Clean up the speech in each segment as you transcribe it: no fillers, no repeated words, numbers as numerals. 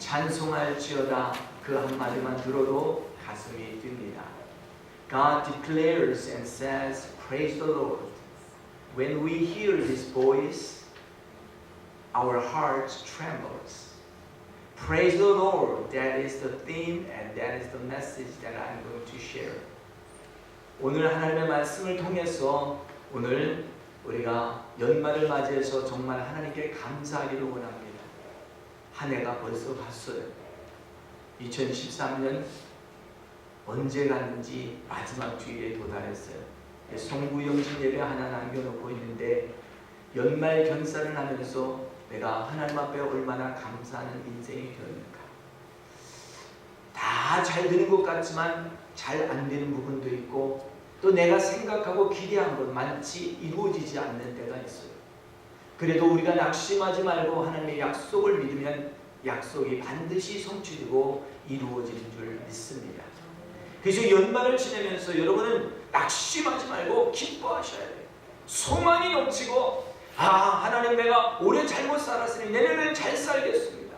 찬송할지어다 그 한마디만 들어도 가슴이 뜁니다. God declares and says, praise the Lord. When we hear His voice, our hearts trembles. Praise the Lord. That is the theme and that is the message that I'm going to share. 오늘 하나님의 말씀을 통해서 오늘 우리가 연말을 맞이해서 정말 하나님께 감사하기를 원합니다. 한 해가 벌써 갔어요. 2013년 언제 갔는지 마지막 주일에 도달했어요. 송구영신 예배 하나 남겨놓고 있는데 연말 견사를 하면서 내가 하나님 앞에 얼마나 감사하는 인생이 되었는가. 다 잘 되는 것 같지만 잘 안 되는 부분도 있고 또 내가 생각하고 기대한 것만치 이루어지지 않는 때가 있어요. 그래도 우리가 낙심하지 말고 하나님의 약속을 믿으면 약속이 반드시 성취되고 이루어지는 줄 믿습니다. 그래서 연말을 지내면서 여러분은 낙심하지 말고 기뻐하셔야 돼요. 소망이 넘치고 하나님 내가 올해 잘못 살았으니 내년에는 잘 살겠습니다.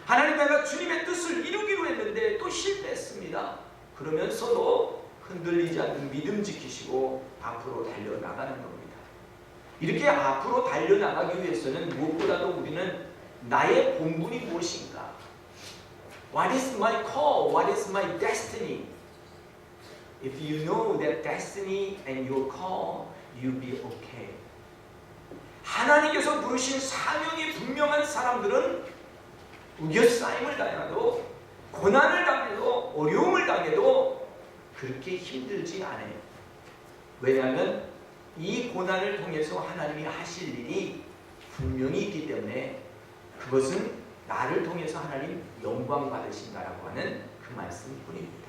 하나님 내가 주님의 뜻을 이루기로 했는데 또 실패했습니다. 그러면서도 흔들리지 않는 믿음 지키시고 앞으로 달려나가는 겁니다. 이렇게 앞으로 달려나가기 위해서는 무엇보다도 우리는 나의 본분이 무엇인가? What is my call? What is my destiny? If you know that destiny and your call, you'll be okay. 하나님께서 부르신 사명이 분명한 사람들은 우겨싸임을 당해도 고난을 당해도 어려움을 당해도 그렇게 힘들지 않아요. 왜냐하면 이 고난을 통해서 하나님이 하실 일이 분명히 있기 때문에 그것은 나를 통해서 하나님 영광 받으신다라고 하는 그 말씀뿐입니다.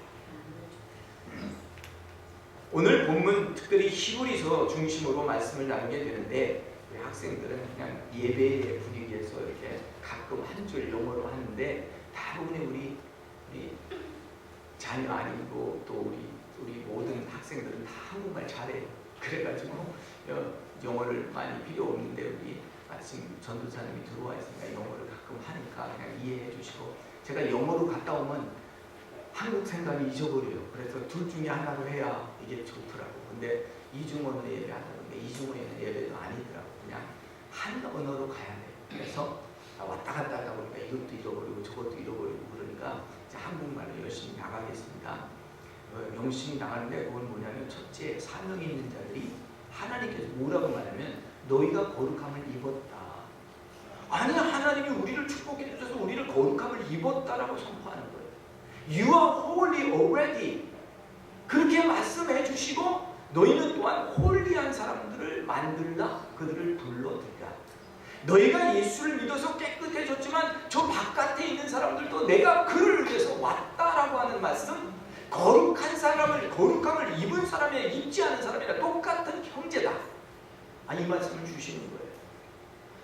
오늘 본문 특별히 히브리서 중심으로 말씀을 나누게 되는데 우리 학생들은 그냥 예배의 분위기에서 이렇게 가끔 한 줄 영어로 하는데 대부분의 우리 자녀 아니고 또 우리 모든 학생들은 다 한국말 잘해요. 그래가지고 영어를 많이 필요 없는데 우리 마침 전도사님이 들어와 있으니까 영어를 가끔 하니까 그냥 이해해 주시고 제가 영어로 갔다 오면 한국 생각이 잊어버려요. 그래서 둘 중에 하나로 해야 이게 좋더라고. 근데 이중언어 예배하는데 이중언어 예배도 아니더라고. 그냥 한 언어로 가야 돼요. 그래서 왔다 갔다 하다 보니까 이것도 잃어버리고 저것도 잃어버리고 그러니까 이제 한국말로 열심히 나가겠습니다. 열심히 나가는데 그건 뭐냐면 첫째 사명이 있는 자들이 하나님께서 뭐라고 말하면 너희가 거룩함을 입었다. 아니 하나님이 우리를 축복해 주셔서 우리를 거룩함을 입었다라고 선포하는 거예요. You are holy already. 그렇게 말씀해 주시고 너희는 또한 홀리한 사람들을 만들라. 그들을 불러들이라. 너희가 예수를 믿어서 깨끗해졌지만 저 바깥에 있는 사람들도 내가 그를 위해서 왔다라고 하는 말씀. 거룩한 사람을 거룩함을 입은 사람이나 입지 않은 사람이나 똑같은 형제다. 이 말씀을 주시는 거예요.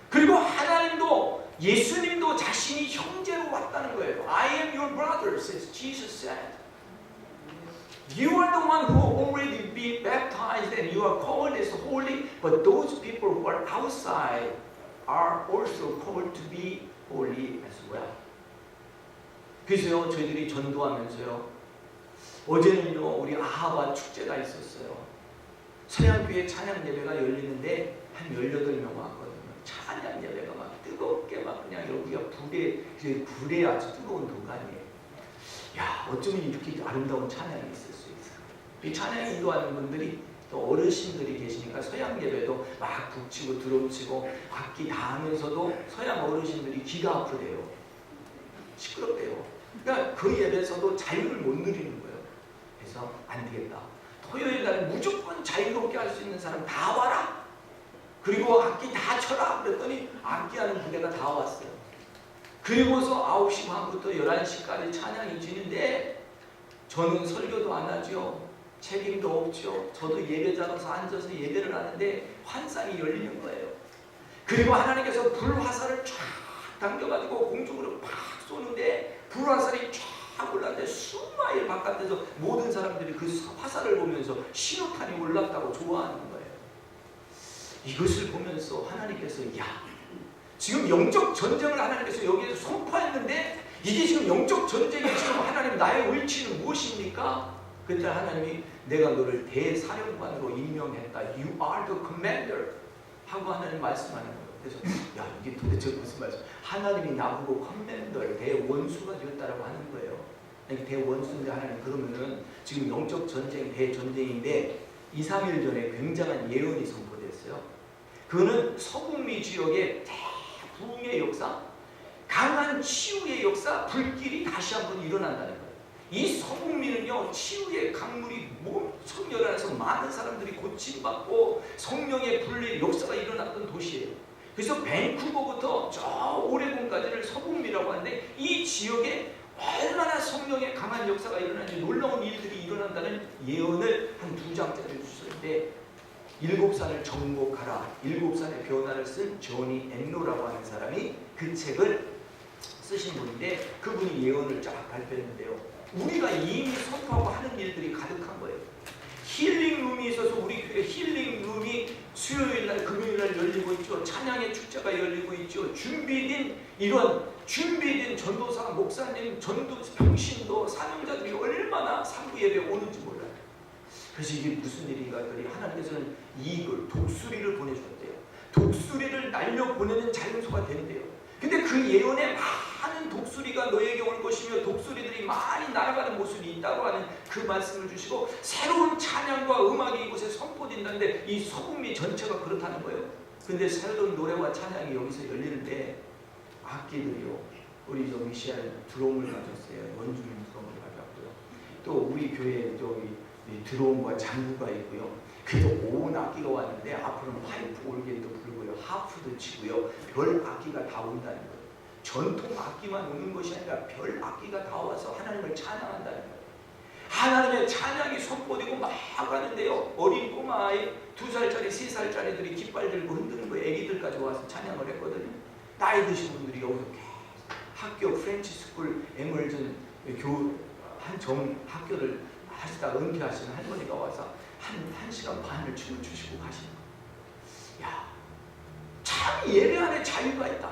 그리고 하나님도 예수님도 자신이 형제로 왔다는 거예요. I am your brother, says Jesus said. You are the one who already been baptized and you are called as holy, but those people who are outside are also called to be holy as well. 그래서요, 저희들이 전도하면서요, 어제는요, 우리 아하바 축제가 있었어요. 서양교회 찬양 예배가 열리는데 한 18명 왔거든요. 찬양 예배가 막 뜨겁게 막 그냥 여기가 불에 아주 뜨거운 도가니에요. 야, 어쩌면 이렇게 아름다운 찬양이 있을 수 있어요. 이 찬양 인도하는 분들이 또 어르신들이 계시니까 서양 예배도 막 북치고 드럼치고 악기 다 하면서도 서양 어르신들이 귀가 아프대요. 시끄럽대요. 그러니까 그 예배에서도 자유를 못 누리는 거예요. 그래서 안 되겠다. 토요일 날 무조건 자유롭게 할 수 있는 사람 다 와라. 그리고 악기 다 쳐라. 그랬더니 악기하는 부대가 다 왔어요. 그리고서 9시 반부터 11시까지 찬양이 지는데 저는 설교도 안 하죠. 책임도 없죠. 저도 예배자로서 앉아서 예배를 하는데 환상이 열리는 거예요. 그리고 하나님께서 불화살을 쫙 당겨가지고 공중으로 팍 쏘는데 불화살이 쫙 올랐는데 수마일 바깥에서 모든 사람들이 그 화살을 보면서 신호탄이 올랐다고 좋아하는 거예요. 이것을 보면서 하나님께서 지금 영적 전쟁을 하나님께서 여기에서 선포했는데 이게 지금 영적 전쟁에 지금 하나님 나의 위치는 무엇입니까? 그때 하나님이 내가 너를 대사령관으로 임명했다. You are the commander. 하고 하나님 말씀하는 거예요. 그래서 야 이게 도대체 무슨 말씀? 하나님이 나보고 커맨더를 대원수가 되었다라고 하는 거예요. 아니, 대원수인데 하나님 그러면은 지금 영적 전쟁 대전쟁인데 2, 3일 전에 굉장한 예언이 선포됐어요. 그거는 서북미 지역의 대부흥의 역사, 강한 치유의 역사, 불길이 다시 한번 일어난다는 거예요. 이 서북미는요 치유의 강물이 엄청 열어나서 많은 사람들이 고침받고 성령의 분리 역사가 일어났던 도시예요. 그래서 밴쿠버부터 저 오레곤까지를 서북미라고 하는데 이 지역에 얼마나 성령의 강한 역사가 일어나는지 놀라운 일들이 일어난다는 예언을 한 2장짜리 주셨는데 7산을 정복하라 7산의 변화를 쓴 조니 엔로라고 하는 사람이 그 책을 쓰신 분인데 그분이 예언을 쫙 발표했는데요. 우리가 이미 선포하고 하는 일들이 가득한 거예요. 힐링룸이 있어서 우리 교회 힐링룸이 수요일날 금요일날 열리고 있죠. 찬양의 축제가 열리고 있죠. 준비된 전도사 목사님 전도 평신도 사명자들이 얼마나 상부 예배 오는지 몰라요. 그래서 이게 무슨 일인가 했더니 하나님께서는 이익을 독수리를 보내주었대요. 독수리를 날려보내는 자연소가 된대요. 근데 그 예언에 많은 독수리가 너에게 올 것이며 독수리들이 많이 날아가는 모습이 있다고 하는 그 말씀을 주시고 새로운 찬양과 음악이 이곳에 선포된다는데 이 서북미 전체가 그렇다는 거예요. 근데 새로운 노래와 찬양이 여기서 열리는데 악기들이요. 우리 저 미시알 드럼을 가졌어요. 원주민 드럼을 가졌고요. 또 우리 교회에 저기 드럼과 장구가 있고요. 그래서 온 악기가 왔는데 앞으로는 파이프 올겐도 불고요. 하프도 치고요. 별 악기가 다 온다는 거예요. 전통 악기만 오는 것이 아니라 별 악기가 다 와서 하나님을 찬양한다는 거예요. 하나님의 찬양이 선포되고 막 하는데요. 어린 꼬마아이 2살짜리 3살짜리들이 깃발 들고 흔드는 거예요. 애기들까지 와서 찬양을 했거든요. 나이 드신 분들이 여기서 학교 프렌치 스쿨 에멀전 한 학교를 하시다 은퇴하시는 할머니가 와서 한 시간 반을 춤을 추시고 가시는 거예요. 야, 참 예배 안에 자유가 있다.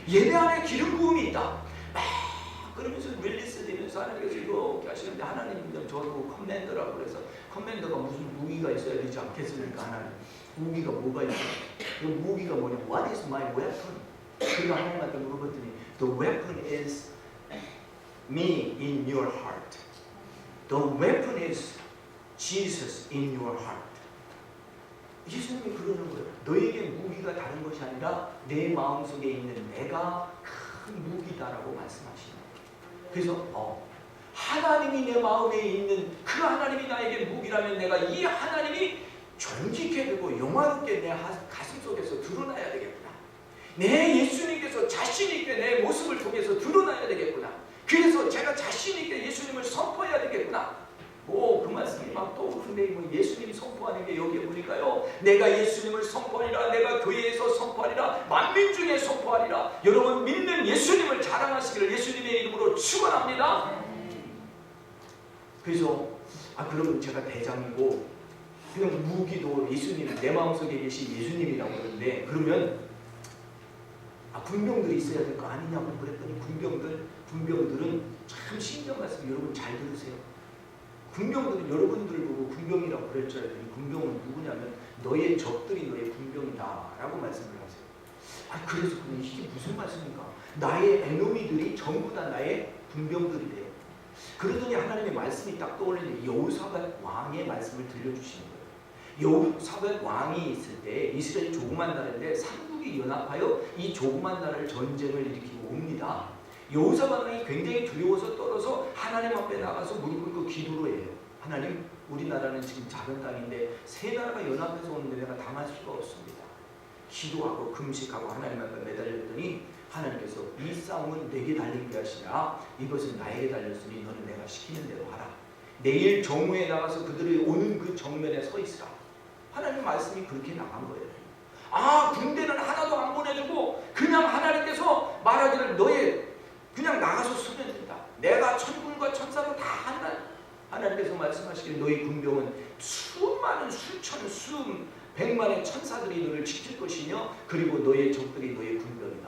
예배 안에 기름 부음이 있다. 막 그러면서 릴리스 되면서 하나님께서 이렇게 하시는데 하나님은 저도 커맨더라고 그래서 커맨더가 무슨 무기가 있어야 되지 않겠습니까? 하나님 무기가 뭐가 있어요? 그 무기가 뭐냐? What is my weapon? 그리고 하나님한테 물어봤더니 The weapon is me in your heart. The weapon is Jesus in your heart. 예수님이 그러는 거예요. 너에게 무기가 다른 것이 아니라 내 마음속에 있는 내가 큰 무기다라고 말씀하시는 거예요. 그래서 하나님이 내 마음에 있는 그 하나님이 나에게 무기라면 내가 이 하나님이 존귀케 되고 영화롭게 내 가슴 속에서 드러나야 되겠구나. 내 예수님께서 자신 있게 내 모습을 통해서 드러나야 되겠구나. 그래서 제가 자신 있게 예수님을 선포해야 되겠구나. 그 말씀이 막 떠오르는데 뭐 예수님이 선포하는 게 여기에 보니까요. 내가 예수님을 선포하리라. 내가 교회에서 선포하리라. 만민 중에 선포하리라. 여러분 믿는 예수님을 자랑하시기를 예수님의 이름으로 축원합니다. 그래서 그러면 제가 대장이고 그냥 무기도 예수님 내 마음속에 계신 예수님이라고 그러는데 그러면 군병들이 있어야 될 거 아니냐고 그랬더니 군병들은 참 신경 말씀 여러분 잘 들으세요. 군병들은 여러분들 보고 군병이라고 그랬죠. 군병은 누구냐면 너의 적들이 너의 군병이다 라고 말씀을 하세요. 그래서 이게 무슨 말씀입니까? 나의 에노미들이 전부 다 나의 군병들이래요. 그러더니 하나님의 말씀이 딱 떠올리는데 여호사밧 왕의 말씀을 들려주시는 거예요. 여호사밧 왕이 있을 때 이스라엘이 조그만 나라인데 삼국이 연합하여 이 조그만 나라를 전쟁을 일으키고 옵니다. 여호사밧 왕이 굉장히 두려워서 떨어서 하나님 앞에 나가서 무릎 꿇고 기도를 해요. 하나님, 우리나라는 지금 작은 땅인데 세 나라가 연합해서 오는데 내가 당할 수가 없습니다. 기도하고 금식하고 하나님 앞에 매달렸더니 하나님께서 이 싸움은 내게 달리게 하시라. 이것은 나에게 달렸으니 너는 내가 시키는 대로 하라. 내일 정오에 나가서 그들이 오는 그 정면에 서 있으라. 하나님 말씀이 그렇게 나간 거예요. 군대는 하나도 안 보내주고 그냥 하나님께서 말하기를 너의 그냥 나가서 서면 된다. 내가 천군과 천사로 다 한다. 하나님께서 말씀하시기를 너희 군병은 수많은 수천 수백만의 천사들이 너를 지킬 것이며 그리고 너의 적들이 너의 군병이다.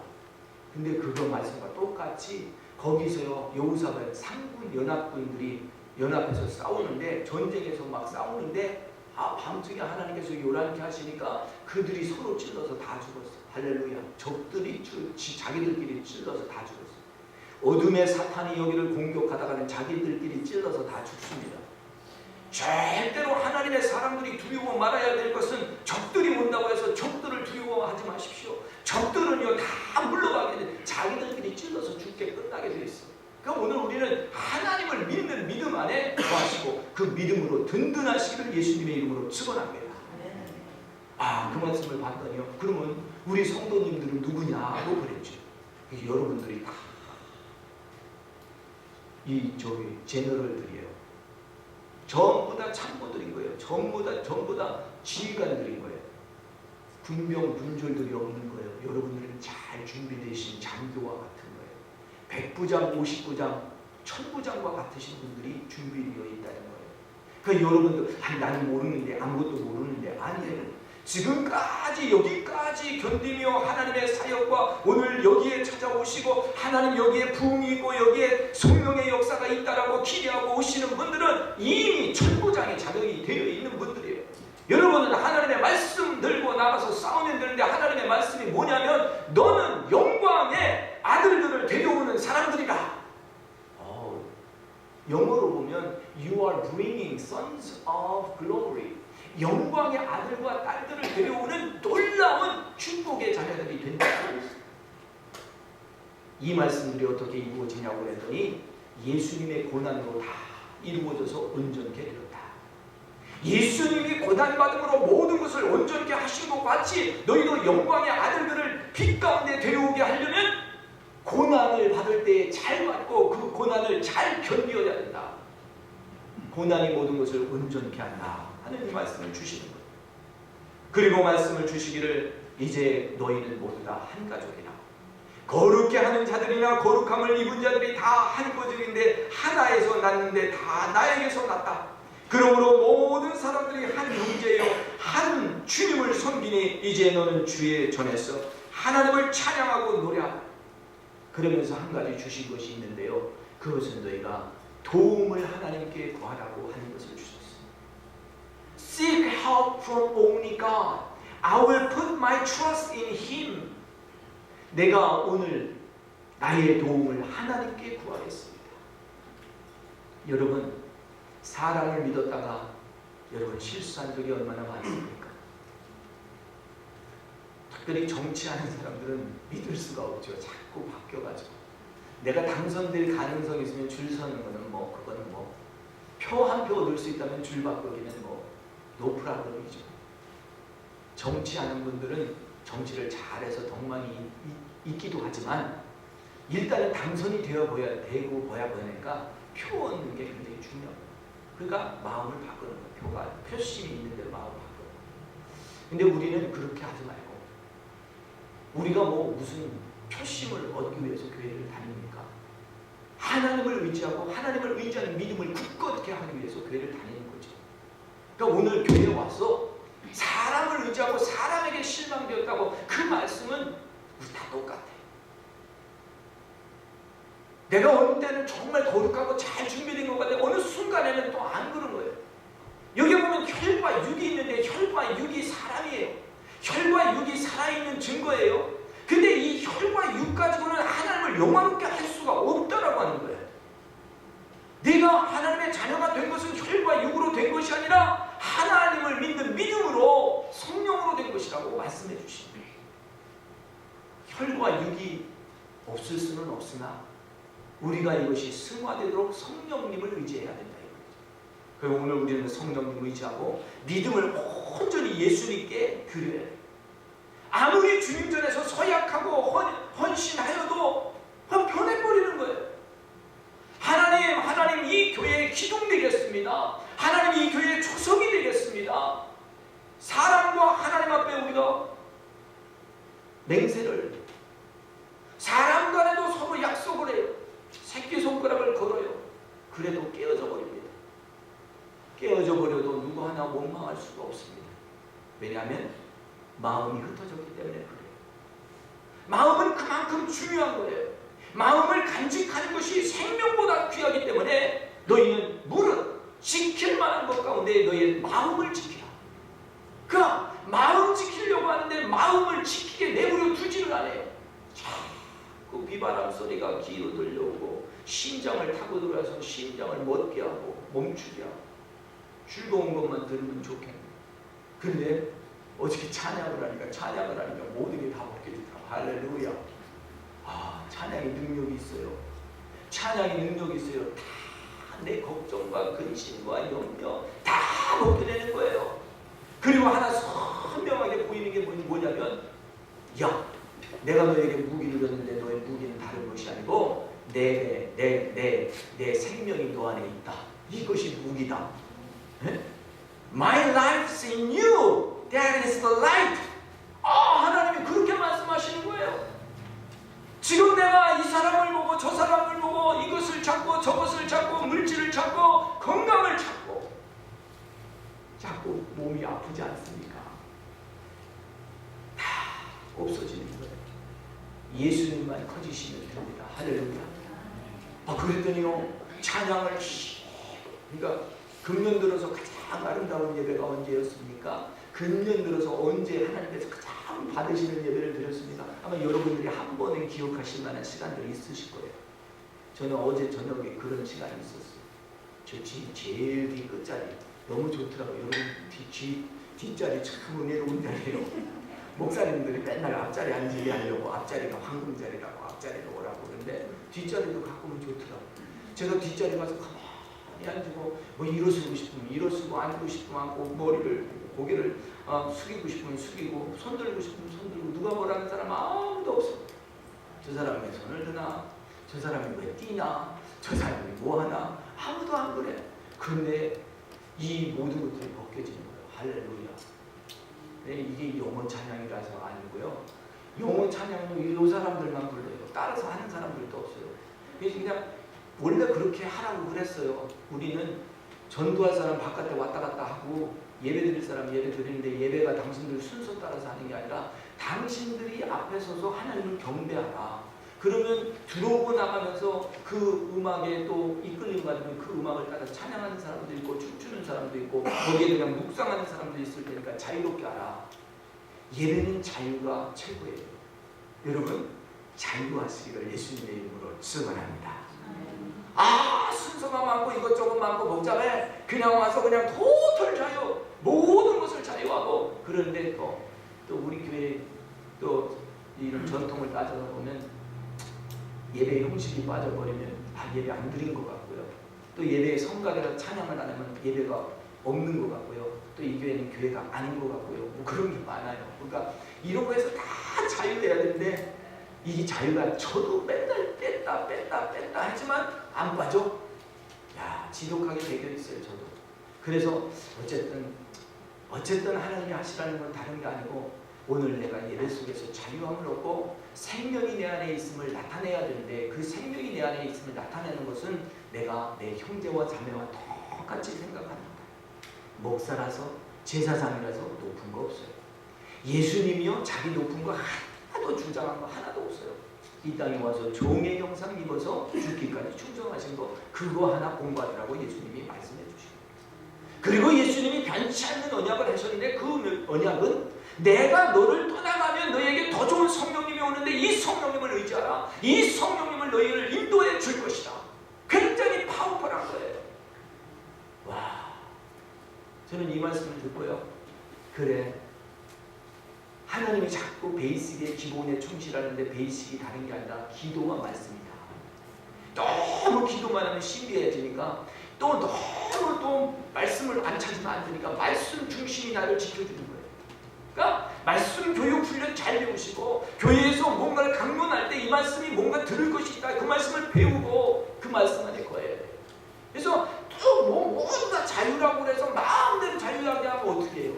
근데 그거 말씀과 똑같이 거기서요, 여호사밧 상군 연합군들이 연합해서 싸우는데, 전쟁에서 막 싸우는데, 밤중에 하나님께서 요란케 하시니까 그들이 서로 찔러서 다 죽었어. 할렐루야. 적들이 자기들끼리 찔러서 다 죽었어. 어둠의 사탄이 여기를 공격하다가는 자기들끼리 찔러서 다 죽습니다. 절대로 하나님의 사람들이 두려워 말아야 될 것은, 적들이 온다고 해서 적들을 두려워하지 마십시오. 적들은요 다 물러가게 돼. 자기들끼리 찔러서 죽게 끝나게 돼 있어. 그러니까 오늘 우리는 하나님을 믿는 믿음 안에 거하시고 그 믿음으로 든든하시기를 예수님의 이름으로 축원합니다. 그 말씀을 봤더니요, 그러면 우리 성도님들은 누구냐고 그랬죠. 여러분들이 다 이 제너럴들이에요. 전부 다 참모들인 거예요. 전부 다 지휘관들인 거예요. 군병 분졸들이 없는 거예요. 여러분들은 잘 준비되신 장교와 같은 거예요. 백부장, 50부장, 1000부장과 같으신 분들이 준비되어 있다는 거예요. 그러니까 여러분들, 나는 모르는데, 아무것도 모르는데, 아니에요. 지금까지 여기까지 견디며 하나님의 사역과 오늘 여기에 찾아오시고 하나님 여기에 부흥이 있고 여기에 성령의 역사가 있다라고 기대하고 오시는 분들은 이미 천부장의 자격이 되어 있는 분들이에요. 여러분은 하나님의 말씀 들고 나가서 싸우면 되는데, 하나님의 말씀이 뭐냐면 너는 영광의 아들들을 데려오는 사람들이다. 영어로 보면 You are bringing sons of glory. 영광의 아들과 딸들을 데려오는 놀라운 축복의 자녀들이 된다고 했습니다. 이 말씀들이 어떻게 이루어지냐고 했더니 예수님의 고난으로 다 이루어져서 온전케 되었다. 예수님이 고난받음으로 모든 것을 온전케 하신 것 같이 너희도 영광의 아들들을 빛 가운데 데려오게 하려면 고난을 받을 때 잘 받고 그 고난을 잘 견뎌야 된다. 고난이 모든 것을 온전케 한다 하는 이 말씀을 주시는 거예요. 그리고 말씀을 주시기를 이제 너희는 모두 다 한 가족이라. 거룩게 하는 자들이나 거룩함을 입은 자들이 다 한 가족인데 하나에서 났는데 다 나에게서 났다. 그러므로 모든 사람들이 한 형제여 한 주님을 섬기니 이제 너는 주의 전에서 하나님을 찬양하고 노래하라. 그러면서 한 가지 주신 것이 있는데요, 그것은 너희가 도움을 하나님께 구하라고 하는 것을 주셨습니다. Seek help from only God. I will put my trust in Him. 내가 오늘 나의 도움을 하나님께 구하겠습니다. 여러분, 사람을 믿었다가 여러분 실수한 적이 얼마나 많습니까? 특별히 정치하는 사람들은 믿을 수가 없죠. 자꾸 바뀌어가지고. 내가 당선될 가능성이 있으면 줄 서는 거는 그거는 표 한 표 얻을 수 있다면 줄 바꾸기는 노프라블이죠. 정치하는 분들은 정치를 잘해서 덕망이 있기도 하지만 일단은 당선이 되고 보니까 표 얻는 게 굉장히 중요합니다. 그러니까 마음을 바꾸는 거예요. 표심이 있는 대로 마음을 바꾸는 거예요. 근데 우리는 그렇게 하지 말고, 우리가 무슨 표심을 얻기 위해서 교회를 다닙니까? 하나님을 의지하고 하나님을 의지하는 믿음을 굳건하게 하기 위해서 교회를 다니는 거죠. 그러니까 오늘 교회에 와서 사람을 의지하고 사람에게 실망되었다고, 그 말씀은 우리 다 똑같아요. 내가 어느 때는 정말 거룩하고 잘 준비된 것 같은데 어느 순간에는 또 안 그런 거예요. 여기 보면 혈과 육이 있는데 혈과 육이 사람이에요. 혈과 육이 살아있는 증거예요. 근데 이 혈과 육 가지고는 하나님을 영화롭게 할 수가 없다라고 하는 거예요. 네가 하나님의 자녀가 된 것은 혈과 육으로 된 것이 아니라 하나님을 믿는 믿음으로 성령으로 된 것이라고 말씀해 주십니다. 혈과 육이 없을 수는 없으나 우리가 이것이 승화되도록 성령님을 의지해야 된다. 그리고 오늘 우리는 성령님을 의지하고 믿음을 온전히 예수님께 드려야 돼요. 아무리 주님 전에서 서약하고 헌신하여도 변해버리는 거예요. 하나님 이 교회의 기둥 되겠습니다. 하나님 이 교회의 초석이 되겠습니다. 사람과 하나님 앞에 우리가 맹세를, 사람 간에도 서로 약속을 해요. 새끼손가락을 걸어요. 그래도 깨어져 버립니다. 깨어져 버려도 누구 하나 원망할 수가 없습니다. 왜냐하면 마음이 흩어졌기 때문에 그래요. 마음은 그만큼 그만큼 중요한 거예요. 마음을 간직하는 것이 생명보다 귀하기 때문에 너희는 무릇 지킬 만한 것 가운데 너희의 마음을 지키라. 그 마음 지키려고 하는데 마음을 지키게 내버려 두지를 않아요. 자꾸 비바람 소리가 귀로 들려오고 심장을 타고 들어와서 심장을 멎게 하고 멈추게 하고 즐거운 것만 들으면 좋겠네. 그런데 어저께 찬양을 하니까 모든 게 다 벗겨지더라. 할렐루야. 찬양이 능력이 있어요. 찬양이 능력이 있어요. 다 내 걱정과 근심과 염려 다 벗겨내는 거예요. 그리고 하나 선명하게 보이는 게 뭐냐면, 야, 내가 너에게 무기를 줬는데 너의 무기는 다른 것이 아니고 내 생명이 너 안에 있다. 이것이 무기다. My life's in you. That is the light. 하나님이 그렇게 말씀하시는 거예요. 지금 내가 이 사람을 보고 저 사람을 보고 이것을 찾고 저것을 찾고 물질을 찾고 건강을 찾고 자꾸 몸이 아프지 않습니까? 다 없어지는 거예요. 예수님만 커지시면 됩니다. 할렐루야. 그랬더니요, 찬양을 그러니까 금년 들어서 가장 아름다운 예배가 언제였습니까? 금년 들어서 언제 하나님께서 가장 받으시는 예배를 드렸습니다. 아마 여러분들이 한 번은 기억하실 만한 시간들이 있으실 거예요. 저는 어제 저녁에 그런 시간이 있었어요. 저 집 제일 뒤 끝자리 너무 좋더라고요. 여러분 뒷자리 참 은혜로운 자리예요. 목사님들이 맨날 앞자리 앉게 하려고 앞자리가 황금자리라고 앞자리로 오라고 그러는데 뒷자리도 가끔은 좋더라고요. 제가 뒷자리 가서 가만히 앉고 뭐 일어서고 싶으면 일어서고 앉고 싶으면 앉고 고개를 숙이고 싶으면 숙이고 손 들고 싶으면 손 들고 누가 뭐라는 사람 아무도 없어. 저 사람이 왜 손을 드나? 저 사람이 왜 뛰나? 저 사람이 뭐 하나? 아무도 안 그래. 그런데 이 모든 것들이 벗겨지는 거예요. 할렐루야. 이게 영혼 찬양이라서 아니고요. 영혼 찬양은 이 사람들만 불러요. 따라서 하는 사람들도 없어요. 그래서 그냥 원래 그렇게 하라고 그랬어요. 우리는 전도할 사람 바깥에 왔다 갔다 하고 예배 드릴 사람 예배 드리는데 예배가 당신들 순서 따라서 하는 게 아니라 당신들이 앞에 서서 하나님을 경배하라. 그러면 들어오고 나가면서 그 음악에 또 이끌림 받으면 그 음악을 따라 찬양하는 사람도 있고 춤추는 사람도 있고 거기에 그냥 묵상하는 사람도 있을 테니까 자유롭게 하라. 예배는 자유가 최고예요. 여러분 자유하시기를 예수님의 이름으로 축원합니다. 순서가 많고 이것저것 많고 복잡해. 그냥 와서 그냥 토탈 자유, 모든 것을 자유하고. 그런데 또 우리 교회 또 이런 전통을 따져서 보면 예배의 형식이 빠져버리면 예배 안 드린 것 같고요. 또 예배의 성각이라 찬양을 안 하면 예배가 없는 것 같고요. 또 이 교회는 교회가 아닌 것 같고요. 뭐 그런 게 많아요. 그러니까 이런 거에서 다 자유해야 되는데 이 자유가 저도 맨날 뺐다 하지만 안 빠져. 지독하게 배겨 있어요. 저도. 그래서 어쨌든 하나님이 하시라는 건 다른 게 아니고 오늘 내가 예배 속에서 자유함을 얻고 생명이 내 안에 있음을 나타내야 되는데 그 생명이 내 안에 있음을 나타내는 것은 내가 내 형제와 자매와 똑같이 생각합니다. 목사라서 제사장이라서 높은 거 없어요. 예수님이요 자기 높은 거 하나도 주장한 거 하나도 없어요. 이 땅에 와서 종의 형상 입어서 죽기까지 충성하신 거 그거 하나 공부하라고 예수님이 말씀해 주시고, 그리고 예수님이 변치 않는 언약을 하셨는데 그 언약은 내가 너를 떠나가면 너에게 더 좋은 성령님이 오는데 이 성령님을 의지하라. 이 성령님을 너희를 인도해 줄 것이다. 굉장히 파워풀한 거예요. 저는 이 말씀을 듣고요. 그래, 하나님이 자꾸 베이직의 기본에 충실하는데 베이직이 다른 게 아니라 기도와 말씀이다. 너무 기도만 하면 신비해지니까 또 너무 또 말씀을 안 찾으면 안 되니까 말씀 중심이 나를 지켜주는 거예요. 그러니까 말씀 교육 훈련 잘 배우시고 교회에서 뭔가를 강론할 때 이 말씀이 뭔가 들을 것이 있다. 그 말씀을 배우고 그 말씀 안에 거예요. 그래서 또 모두 다 자유라고 해서 마음대로 자유하게 하면 어떻게 해요?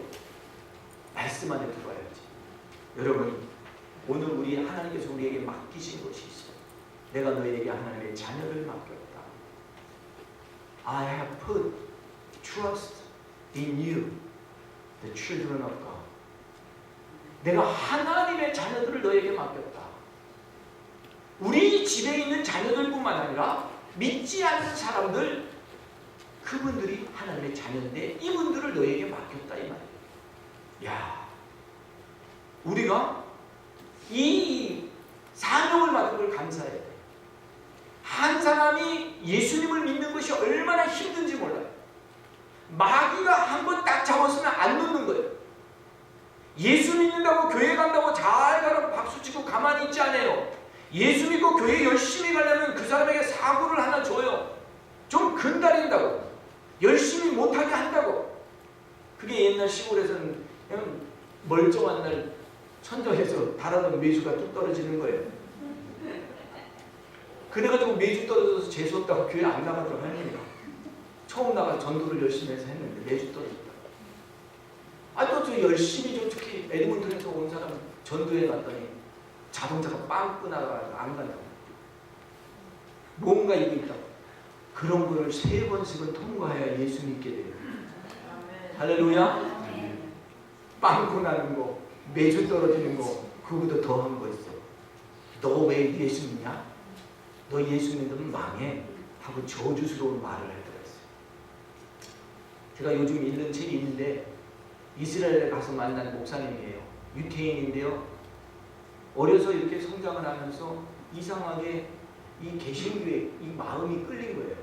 말씀 안에 들어야지. 여러분, 오늘 우리 하나님께서 우리에게 맡기신 것이 있어요. 내가 너희에게 하나님의 자녀를 맡겼다. I have put trust in you, the children of God. 내가 하나님의 자녀들을 너에게 맡겼다. 우리 집에 있는 자녀들뿐만 아니라 믿지 않는 사람들, 그분들이 하나님의 자녀인데 이분들을 너에게 맡겼다 이 말이에요. 야, 우리가 이 사명을 받은 걸 감사해야 돼. 한 사람이 예수님을 믿는 것이 얼마나 힘든지 몰라요. 마귀가 한 번 딱 잡았으면 안 놓는 거예요. 예수 믿는다고 교회 간다고 잘 가라고 박수치고 가만히 있지 않아요. 예수 믿고 교회 열심히 가려면 그 사람에게 사고를 하나 줘요. 좀 근달린다고, 열심히 못하게 한다고. 그게 옛날 시골에서는 그냥 멀쩡한 날 천장에서 달아놓은 메주가 뚝 떨어지는 거예요. 그래가지고 메주 떨어져서 재수없다고 교회 안 나가더라고 하니까. 처음 나가 전도를 열심히 해서 했는데 메주 떨어졌다. 아, 또 저 열심히 저 특히 에드몬턴에서 온 사람 전도에 갔더니 자동차가 빵꾸 나가서 안 간다고. 뭔가 이게 있다고. 그런 거를 3번씩은 통과해야 예수 믿게 돼요. 할렐루야. 빵꾸 나는 거, 매주 떨어지는 거, 그거보다 더한 거 있어. 너 왜 예수 믿냐? 너 예수 믿으면 망해 하고 저주스러운 말을 할 때가 있어요. 제가 요즘 읽는 책이 있는데 이스라엘에 가서 만난 목사님이에요. 유태인인데요. 어려서 이렇게 성장을 하면서 이상하게 이 개신교에 이 마음이 끌린 거예요.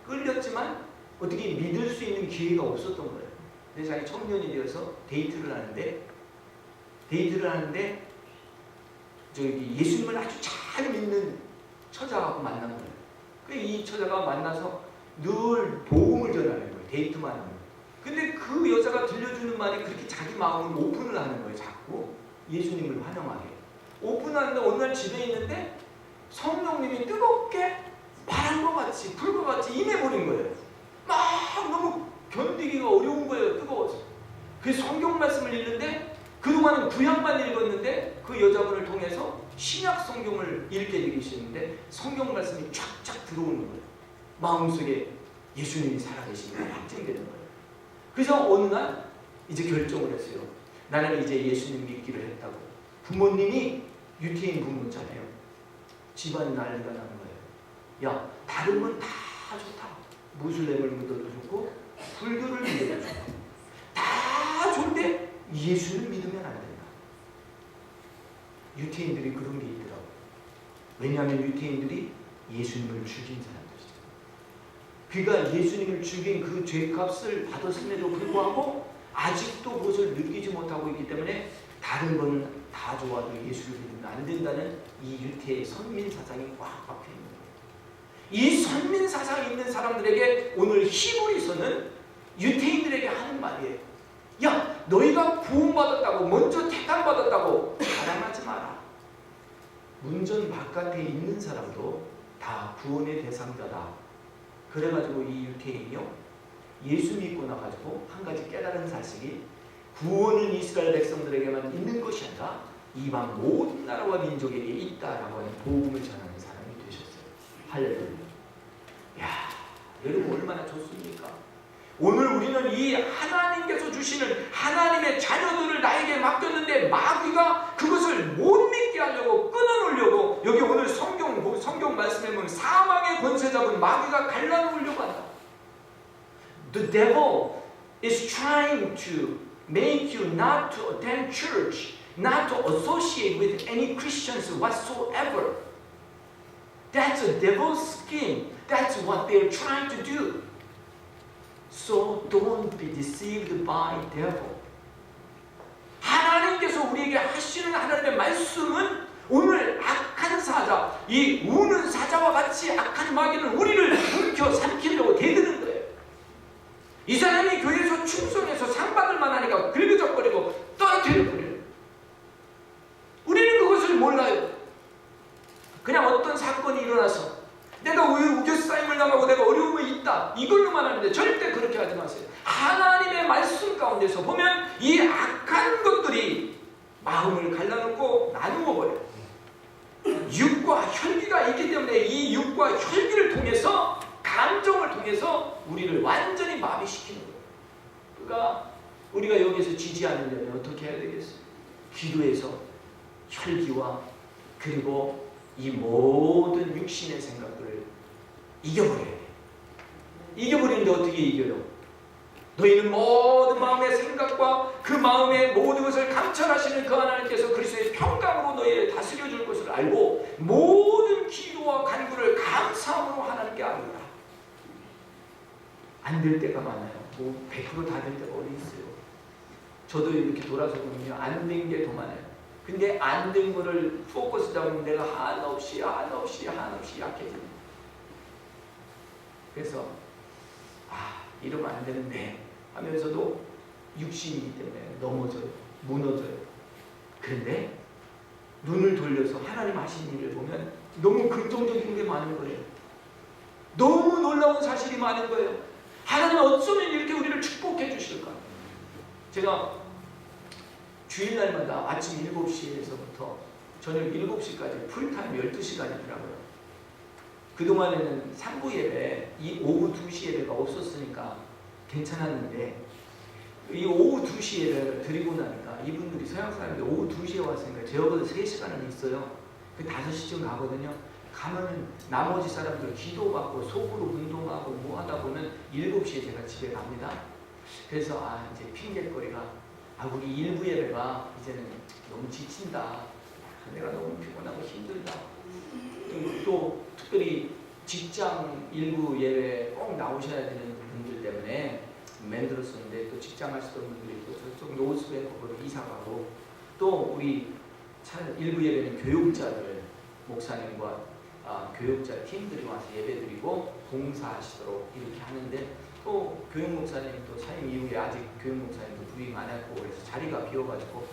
끌렸지만 어떻게 믿을 수 있는 기회가 없었던 거예요. 근데 자기 청년이 되어서 데이트를 하는데 저기 예수님을 아주 잘 믿는 처자하고 만난 거예요. 그래서 이 처자가 만나서 늘 복음을 전하는 거예요. 데이트만 하는 거예요. 근데 그 여자가 들려주는 말이 그렇게 자기 마음을 오픈을 하는 거예요. 자꾸 예수님을 환영하게. 오픈하는데 어느 날 집에 있는데 성령님이 뜨겁게 바람과 같이 불과 같이 임해버린 거예요. 막 너무 견디기가 어려운 거예요. 뜨거워서. 그래서 성경 말씀을 읽는데 그동안은 구약만 읽었는데 그 여자분을 통해서 신약 성경을 읽게 되시는데 성경 말씀이 쫙쫙 들어오는 거예요. 마음속에 예수님이 살아계신 게 확증되는 거예요. 그래서 어느 날 이제 결정을 했어요. 나는 이제 예수님 믿기를 했다고. 부모님이 유태인 부모잖아요. 집안이 난리가 나는 거예요. 야, 다른 건 다 좋다. 무슬림을 믿어도 좋고 불교를 믿어도 좋고 다 좋은데 예수를 믿으면 안 된다. 유태인들이 그런 게 있더라고요. 왜냐하면 유태인들이 예수님을 죽인 사람들이죠. 그러니까 예수님을 죽인 그 죄값을 받았음에도 불구하고 아직도 그것을 느끼지 못하고 있기 때문에 다른 건 다 좋아도 예수를 믿으면 안 된다는 이 유태의 선민 사상이 꽉 박혀 있는 거예요. 이 선민 사상이 있는 사람들에게 오늘 히브리서는 유태인들에게 하는 말이에요. 야, 너희가 구원받았다고, 먼저 택함받았다고 자랑하지 마라. 문전 바깥에 있는 사람도 다 구원의 대상자다. 그래가지고 이 유태인이요, 예수 믿고 나가지고 한 가지 깨달은 사실이 구원은 이스라엘 백성들에게만 있는 것이 아니라 이방 모든 나라와 민족에게 있다라고 하는 복음을 전하는 사람이 되셨어요. 할렐루야. 야, 여러분 얼마나 좋습니까? 오늘 우리는 이 하나님께서 주시는 하나님의 자녀들을 나에게 맡겼는데 마귀가 그것을 못 믿게 하려고 끊어놓으려고 여기 오늘 성경 말씀에 보면 사망의 권세 잡은 마귀가 갈라놓으려고 한다. The devil is trying to make you not to attend church, not to associate with any Christians whatsoever. That's a devil's scheme. That's what they're trying to do. So don't be deceived by devil. 하나님께서 우리에게 하시는 하나님의 말씀은 오늘 악한 사자, 이 우는 사자와 같이 악한 마귀는 우리를 움켜 삼키려고 대드는 거예요. 이 사람이 교회에서 충성해서 상 받을 만하니까 긁어적거리고 떨어뜨려버려요. 우리는 그것을 몰라요. 그냥 어떤 사건이 일어나서 내가 왜 우겨싸임을 당하고 내가 어려움이 있다 이걸로만 하는데 절대 그렇게 하지 마세요. 하나님의 말씀 가운데서 보면 이 악한 것들이 마음을 갈라놓고 나누어 버려요. 육과 혈기가 있기 때문에 이 육과 혈기를 통해서 감정을 통해서 우리를 완전히 마비시키는 거예요. 그러니까 우리가 여기서 지지 않으려면 어떻게 해야 되겠어요? 기도해서 혈기와 그리고 이 모든 육신의 생각들을 이겨버려야 돼. 이겨버리는데 어떻게 이겨요? 너희는 모든 마음의 생각과 그 마음의 모든 것을 감찰하시는 그 하나님께서 그리스도의 평강으로 너희를 다스려 줄 것을 알고 모든 기도와 간구를 감사함으로 하나님께 아뢰라. 안 될 때가 많아요. 뭐 100% 다 될 때가 어디 있어요. 저도 이렇게 돌아서 보면요, 안 된 게 더 많아요. 근데 안 된 거를 포커스 잡으면 내가 한없이 약해집니다. 그래서 이러면 안 되는데 하면서도 육신이기 때문에 넘어져요. 무너져요. 그런데 눈을 돌려서 하나님 하신 일을 보면 너무 긍정적인 게 많은 거예요. 너무 놀라운 사실이 많은 거예요. 하나님은 어쩌면 이렇게 우리를 축복해 주실까? 제가 주일날마다 아침 7시에서부터 저녁 7시까지 풀타임 12시간이더라고요. 그동안에는 3부 예배, 이 오후 2시 예배가 없었으니까 괜찮았는데 이 오후 2시 예배를 드리고 나니까 이분들이 서양 사람들이 오후 2시에 왔으니까 제어보다 3시간은 있어요. 그 5시쯤 가거든요. 가면은 나머지 사람들 기도받고 속으로 운동하고 뭐 하다 보면 7시에 제가 집에 갑니다. 그래서 이제 핑계거리가 우리 일부 예배가 이제는 너무 지친다. 내가 너무 피곤하고 힘들다. 또 특별히 직장 일부 예배 꼭 나오셔야 되는 분들 때문에 만들었었는데 또 직장 하시던 분들이 또 저쪽 노스뱅크로 이사가고 또 우리 일부 예배는 교육자들 목사님과 교육자 팀들이 와서 예배드리고 봉사하시도록 이렇게 하는데 또 교육 목사님 또 사임 이후에 아직 교육 목사님도 부임 안 했고 그래서 자리가 비어가지고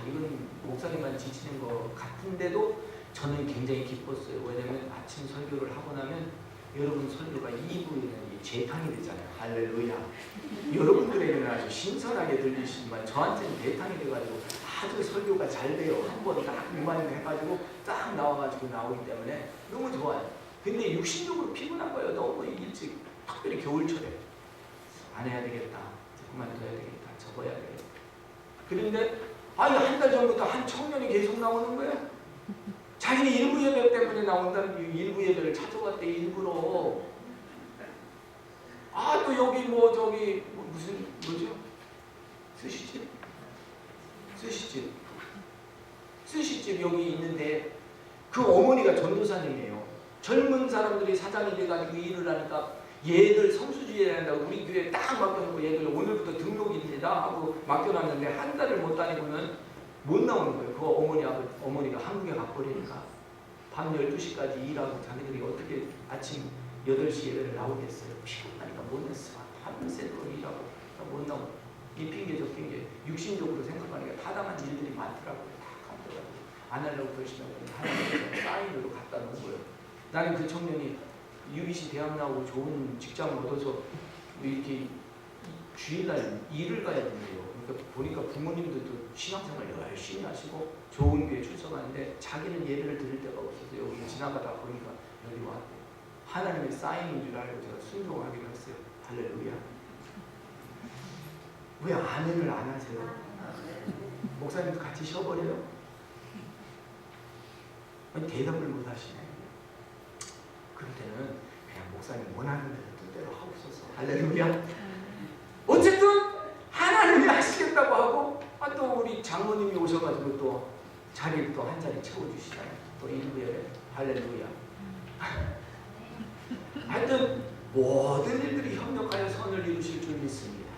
이건 목사님만 지치는 것 같은데도 저는 굉장히 기뻤어요. 왜냐면 아침 설교를 하고 나면 여러분 설교가 2부에는 재탕이 되잖아요. 할렐루야. 여러분들에게는 아주 신선하게 들리시지만 저한테는 대탕이 돼가지고 아주 설교가 잘 돼요. 한 번 딱 리마인드 해가지고 딱 나와가지고 나오기 때문에 너무 좋아요. 근데 육신적으로 피곤한 거예요. 너무 일찍 특별히 겨울철에 안 해야 되겠다. 그만둬야 되겠다. 접어야 되겠다. 그런데 한 달 전부터 한 청년이 계속 나오는 거예요. 자기는 일부 예배 때문에 나온다는 일부 예배를 찾아갔대 일부러. 또 여기 무슨 뭐죠? 스시집 여기 있는데 그 어머니가 전도사님이에요. 젊은 사람들이 사장이 돼가지고 일을 하니까 얘들 성수주의에 한다고 우리 교회에 딱 맡겨놓고 얘들 오늘부터 등록입니다 하고 맡겨놨는데 한 달을 못 다니고는 못 나오는 거예요. 그 어머니가 한국에 가버리니까 밤 12시까지 일하고 자기들이 어떻게 아침 8시 예배를 나오겠어요. 피곤하니까 못 냈어. 밤새도록 일하고 못 나오고 이 핑계 저 핑계 육신적으로 생각하니까 타당한 일들이 많더라고요. 다 감더라고요. 안 하려고 그러시면 하나님께서 사인으로 갖다 놓은 거예요. 나는 그 청년이 UBC 대학 나오고 좋은 직장을 얻어서 이렇게 주일날 일을 가야 된대요. 그러니까 보니까 부모님들도 신앙생활 열심히 하시고 좋은 교회 출석하는데 자기는 예배를 드릴 데가 없어서 여기 지나가다 보니까 여기 왔대요. 하나님의 사인인 줄 알고 제가 순종하기로 했어요. 할렐루야. 왜 아멘을 안 하세요? 목사님도 같이 쉬어버려요? 아니, 대답을 못 하시네. 그럴 때는 그냥 목사님 원하는 대로 뜻대로 하옵소서. 할렐루야. 어쨌든 하나님이 하시겠다고 하고 또 우리 장모님이 오셔가지고 또 자리를 또 한 자리 채워주시잖아요. 또 일부 예배. 할렐루야. 하여튼 모든 일들이 협력하여 선을 이루실 줄 믿습니다.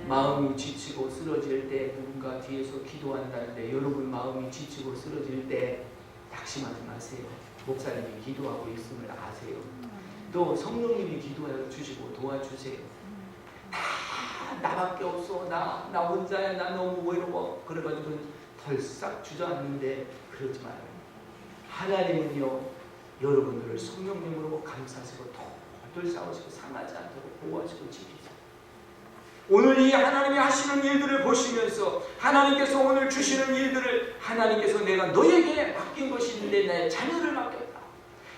마음이 지치고 쓰러질 때 누군가 뒤에서 기도한다는데 여러분 마음이 지치고 쓰러질 때 낙심하지 마세요. 목사님이 기도하고 있음을 아세요. 또 성령님이 기도해 주시고 도와주세요. 나밖에 없어. 나 혼자야. 나 너무 외로워. 그래가지고 덜싹 주저앉는데 그러지 말아요. 하나님은요 여러분들을 성령님으로 감싸시고 덜 싸우시고 상하지 않도록 보호하시고 지키세요. 오늘 이 하나님이 하시는 일들을 보시면서 하나님께서 오늘 주시는 일들을 하나님께서 내가 너에게 맡긴 것이 있는데 내 자녀를 맡겼다.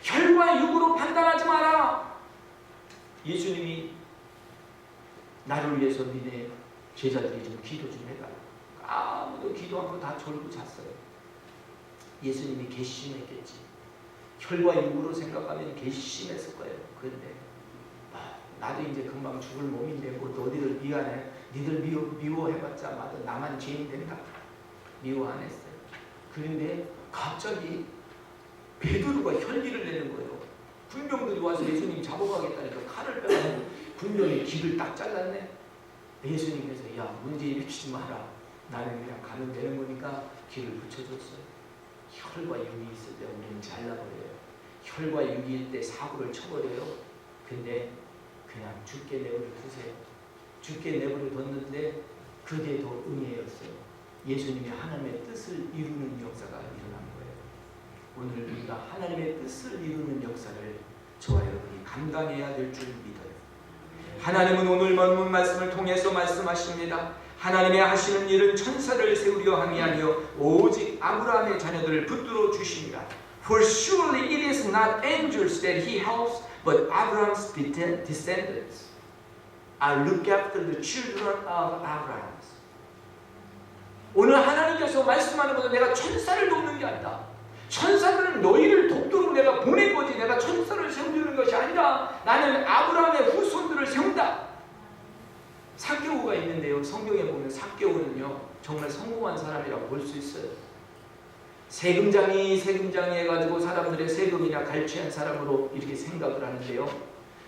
혈과 육으로 판단하지 마라. 예수님이 나를 위해서 니네 제자들이 좀 기도 좀 해라. 아무도 기도 않고 다 졸고 잤어요. 예수님이 괘씸했겠지. 혈과 육으로 생각하면 괘씸했을 거예요. 그런데 나도 이제 금방 죽을 몸인데 뭐 너희들 미안해. 니들 미워해봤자 마도 나만 죄인 된다. 미워 안 했어요. 그런데 갑자기 베드로가 혈기를 내는 거예요. 군병들이 와서 예수님 잡아가겠다니까 칼을 빼가지고 군병이 귀를 딱 잘랐네. 예수님께서 야 문제 일으키지 마라. 나는 그냥 가면 되는 거니까 귀를 붙여줬어요. 혈과 육이 있을 때 우리는 잘라버려요. 혈과 육일 때 사고를 쳐버려요. 근데 그냥 죽게 내버려 두세요. 죽게 내버려 뒀는데 그게 더 은혜였어요. 예수님이 하나님의 뜻을 이루는 역사가 일어난 거예요. 오늘 우리가 하나님의 뜻을 이루는 역사를 저와 여러분이 감당해야 될 줄 믿어요. 하나님은 오늘 본문 말씀을 통해서 말씀하십니다. 하나님의 하시는 일은 천사를 세우려 함이 아니요 오직 아브라함의 자녀들을 붙들어 주십니다. For surely it is not angels that he helps, but Abraham's descendants. I look after the children of Abraham. 오늘 하나님께서 말씀하는 것은 내가 천사를 돕는 게 아니다. 천사들은 너희를 돕도록 내가 보낸 거지 내가 천사를 세우려는 것이 아니라 나는 아브라함의 후손들을 세운다. 삭개오가 있는데요. 성경에 보면 삭개오는요 정말 성공한 사람이라고 볼 수 있어요. 세금장이 해가지고 사람들의 세금이나 갈취한 사람으로 이렇게 생각을 하는데요.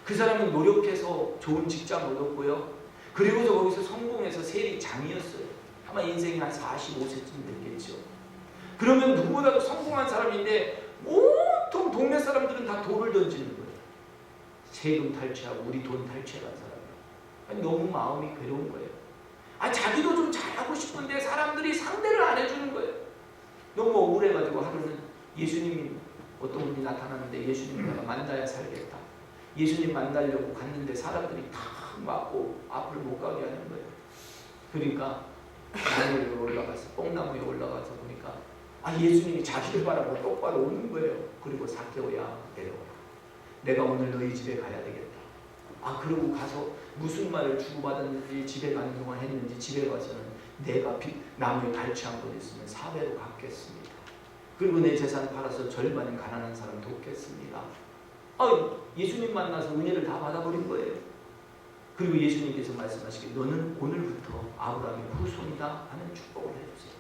그 사람은 노력해서 좋은 직장 얻었고요. 그리고서 거기서 성공해서 세리장이었어요. 아마 인생이 한 45세쯤 됐겠죠. 그러면 누구보다도 성공한 사람인데 온통 동네 사람들은 다 돌을 던지는 거예요. 세금 탈취하고 우리 돈 탈취해간 사람이요. 아니 너무 마음이 괴로운 거예요. 자기도 좀 잘하고 싶은데 사람들이 상대를 안 해주는 거예요. 너무 억울해가지고 하루는 예수님이 어떤 분이 나타나는데 예수님 내가 만나야 살겠다. 예수님 만나려고 갔는데 사람들이 다 막고 앞을 못 가게 하는 거예요. 그러니까 나무에 올라가서 뽕나무에 올라가서 보니까 예수님이 자기를 바라보고 똑바로 오는 거예요. 그리고 삭개오야 내려와. 내가 오늘 너희 집에 가야 되겠다. 그러고 가서 무슨 말을 주고받았는지 집에 가는 동안 했는지 집에 가서는 내가 나무에 갈취한 것 있으면 4배로 갚겠습니다. 그리고 내 재산 팔아서 절반 가난한 사람 돕겠습니다. 예수님 만나서 은혜를 다 받아버린 거예요. 그리고 예수님께서 말씀하시기를 너는 오늘부터 아브라함의 후손이다 하는 축복을 해주세요.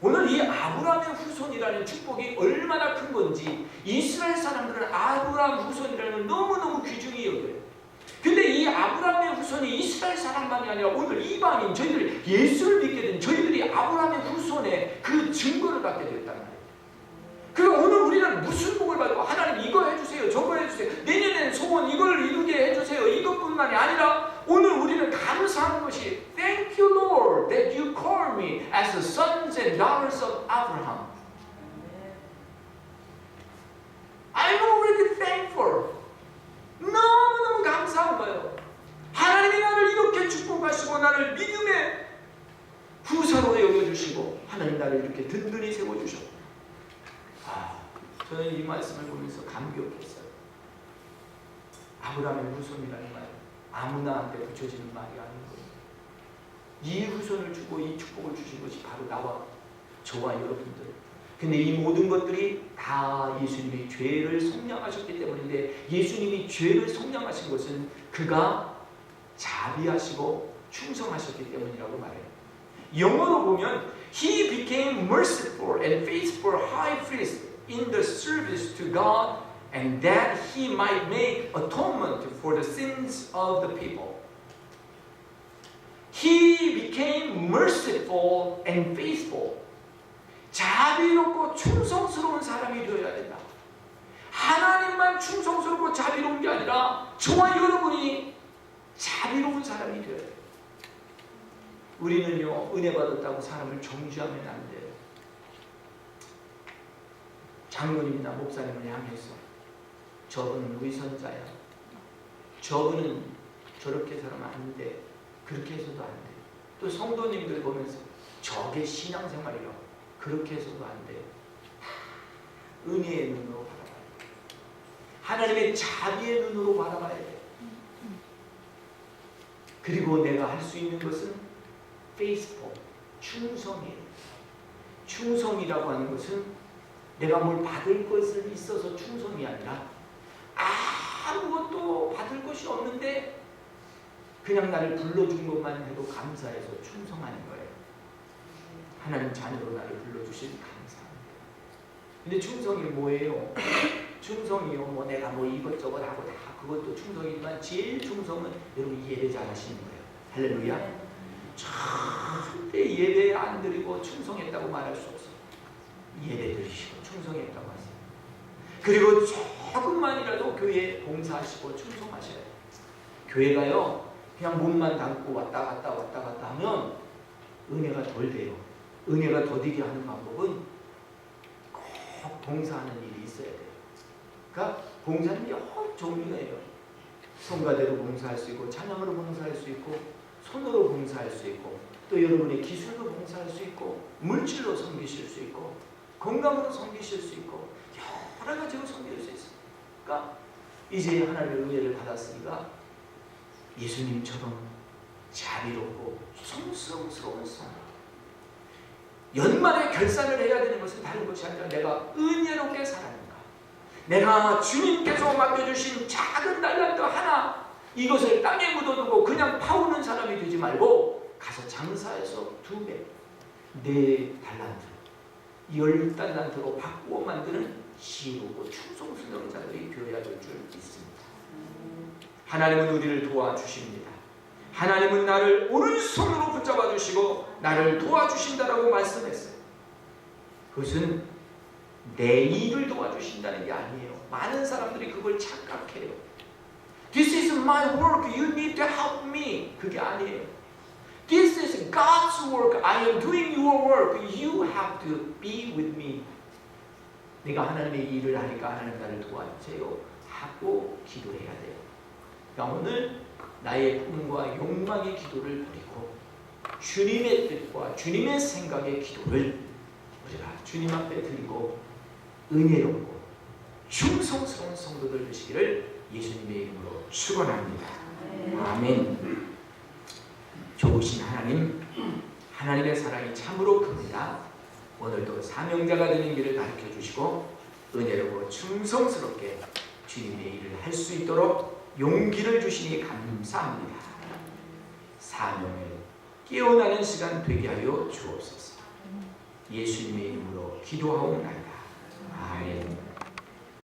오늘 이 아브라함의 후손이라는 축복이 얼마나 큰 건지 이스라엘 사람들은 아브라함 후손이라는 걸 너무너무 귀중히 여겨요. 근데 이 아브라함의 후손이 이스라엘 사람만이 아니라 오늘 이방인 저희들이 예수를 믿게 된 저희들이 아브라함의 후손의 그 증거를 받게 되었단 말이에요. 그러니까 오늘 우리는 무슨 복을 받고 하나님 이거 해주세요 저거 해주세요 내년엔 소원 이걸 이루게 해주세요 이것뿐만이 아니라 오늘 우리는 감사하는 것이 Thank you Lord that you call me as the sons and daughters of Abraham. I'm already thankful. 너무너무 감사한 거예요. 하나님이 나를 이렇게 축복하시고 나를 믿음의 후사로 여겨주시고 하나님 나를 이렇게 든든히 세워주셨고 저는 이 말씀을 보면서 감격했어요. 아브라함의 후손이라는 말 아무나한테 붙여지는 말이 아닌 거예요. 이 후손을 주고 이 축복을 주신 것이 바로 나와 저와 여러분들. 근데 이 모든 것들이 다 예수님이 죄를 속량하셨기 때문인데 예수님이 죄를 속량하신 것은 그가 자비하시고 충성하셨기 때문이라고 말해요. 영어로 보면 He became merciful and faithful high priest in the service to God and that he might make atonement for the sins of the people. He became merciful and faithful. 자비롭고 충성스러운 사람이 되어야 된다. 하나님만 충성스럽고 자비로운 게 아니라 저와 여러분이 자비로운 사람이 되어야 돼요. 우리는요 은혜 받았다고 사람을 정죄하면 안 돼요. 장로님이나 목사님을 향해서 저분은 위선자야. 저분은 저렇게 살면 안 돼. 그렇게 해서도 안 돼. 또 성도님들 보면서 저게 신앙생활이라고. 그렇게 해서도 안 돼요. 은혜의 눈으로 바라봐야 돼요. 하나님의 자비의 눈으로 바라봐야 돼요. 그리고 내가 할 수 있는 것은 faithful, 충성이에요. 충성이라고 하는 것은 내가 뭘 받을 것을 있어서 충성이 아니라 아무것도 받을 것이 없는데 그냥 나를 불러준 것만 해도 감사해서 충성하는 거예요. 하나님 자녀로 나를 불러주신 감사합니다. 근데 충성이 뭐예요? 충성이요, 뭐 내가 뭐 이것저것 하고 다 그것도 충성이지만 제일 충성은 여러분 예배 잘하시는 거예요. 할렐루야. 절대 예배 안 드리고 충성했다고 말할 수 없어요. 예배 드리시고 충성했다고 하세요. 그리고 조금만이라도 교회에 봉사하시고 충성하셔야 돼요. 교회가요 그냥 몸만 담고 왔다 갔다 하면 은혜가 덜 돼요. 은혜가 더디게 하는 방법은 꼭 봉사하는 일이 있어야 돼요. 그러니까 봉사는 여러 종류예요. 성가대로 봉사할 수 있고, 찬양으로 봉사할 수 있고, 손으로 봉사할 수 있고, 또 여러분의 기술로 봉사할 수 있고, 물질로 섬기실 수 있고, 건강으로 섬기실 수 있고, 여러 가지로 섬길 수 있어요. 그러니까 이제 하나님의 은혜를 받았으니까 예수님처럼 자비롭고 성스러운 성, 연말에 결산을 해야 되는 것은 다른 것이 아니라 내가 은혜롭게 살았는가, 내가 주님께서 맡겨주신 작은 달란트 하나 이것을 땅에 묻어두고 그냥 파오는 사람이 되지 말고 가서 장사해서 2배, 4달란트, 10달란트로 바꾸어 만드는 지혜롭고 충성스러운 자들이 되어야 될 줄 믿습니다. 하나님은 우리를 도와주십니다. 하나님은 나를 오른손으로 붙잡아 주시고 나를 도와주신다라고 말씀했어요. 그것은 내 일을 도와주신다는 게 아니에요. 많은 사람들이 그걸 착각해요. This is my work. You need to help me. 그게 아니에요. This is God's work. I am doing your work. You have to be with me. 내가 하나님의 일을 하니까 하나님 나를 도와주세요 하고 기도해야 돼요. 그러니까 오늘 나의 꿈과 욕망의 기도를 버리고 주님의 뜻과 주님의 생각의 기도를 우리가 주님 앞에 드리고 은혜롭고 충성스러운 성도들 되시기를 예수님의 이름으로 축원합니다. 아멘. 좋으신 하나님, 하나님의 사랑이 참으로 큽니다. 오늘도 사명자가 되는 길을 가르쳐 주시고 은혜롭고 충성스럽게 주님의 일을 할 수 있도록 용기를 주시니 감사합니다. 사명을 깨어나는 시간 되게 하여 주옵소서. 예수님의 이름으로 기도하옵나이다. 아멘.